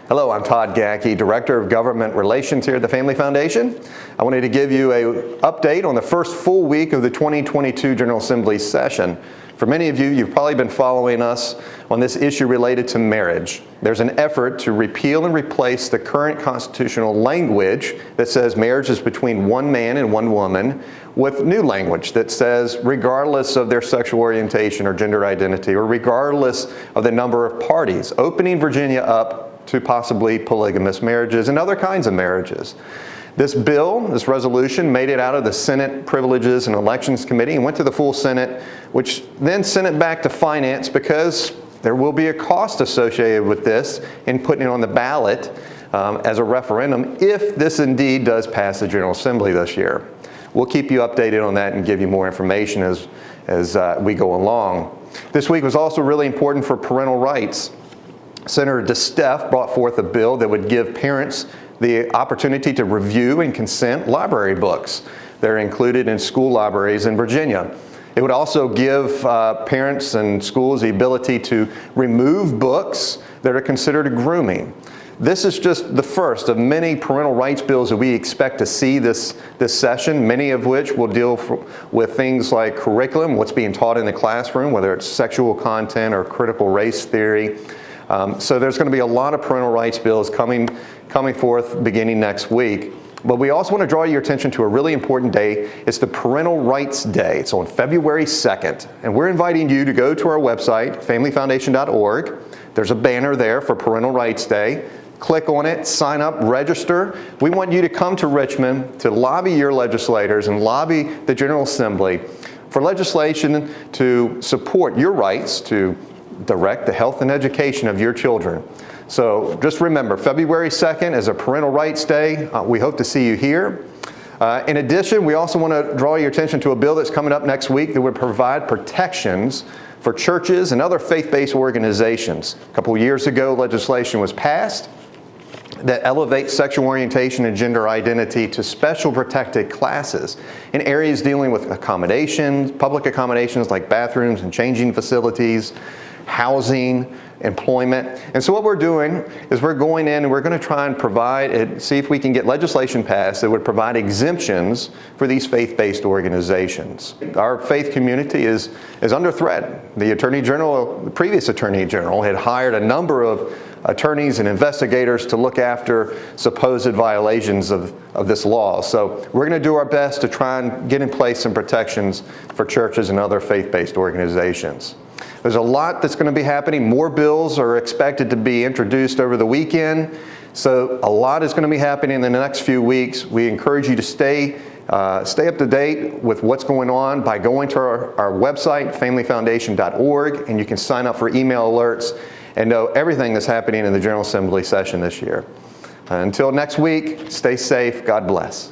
Hello, I'm Todd Gackey, Director of Government Relations here at the Family Foundation. I wanted to give you an update on the first full week of the 2022 General Assembly session. For many of you, you've probably been following us on this issue related to marriage. There's an effort to repeal and replace the current constitutional language that says marriage is between one man and one woman with new language that says regardless of their sexual orientation or gender identity or regardless of the number of parties, opening Virginia up to possibly polygamous marriages and other kinds of marriages. This bill, this resolution, made it out of the Senate Privileges and Elections Committee and went to the full Senate, which then sent it back to Finance because there will be a cost associated with this in putting it on the ballot as a referendum if this indeed does pass the General Assembly this year. We'll keep you updated on that and give you more information as we go along. This week was also really important for parental rights. Senator DeSteph brought forth a bill that would give parents the opportunity to review and consent library books that are included in school libraries in Virginia. It would also give parents and schools the ability to remove books that are considered grooming. This is just the first of many parental rights bills that we expect to see this session, many of which will deal with things like curriculum, what's being taught in the classroom, whether it's sexual content or critical race theory. So there's going to be a lot of parental rights bills coming forth beginning next week. But we also want to draw your attention to a really important day. It's the Parental Rights Day. It's on February 2nd. And we're inviting you to go to our website, familyfoundation.org. There's a banner there for Parental Rights Day. Click on it, sign up, register. We want you to come to Richmond to lobby your legislators and lobby the General Assembly for legislation to support your rights to direct the health and education of your children. So just remember, February 2nd is a Parental Rights Day. We hope to see you here. In addition, we also want to draw your attention to a bill that's coming up next week that would provide protections for churches and other faith-based organizations. A couple of years ago, legislation was passed that elevates sexual orientation and gender identity to special protected classes in areas dealing with accommodations, public accommodations like bathrooms and changing facilities, housing, employment. And so what we're doing is we're going in and we're going to try and provide, see if we can get legislation passed that would provide exemptions for these faith-based organizations. Our faith community is under threat. The previous Attorney General had hired a number of attorneys and investigators to look after supposed violations of this law. So we're going to do our best to try and get in place some protections for churches and other faith-based organizations. There's a lot that's going to be happening. More bills are expected to be introduced over the weekend. So a lot is going to be happening in the next few weeks. We encourage you to stay up to date with what's going on by going to our website, familyfoundation.org, and you can sign up for email alerts and know everything that's happening in the General Assembly session this year. Until next week, stay safe. God bless.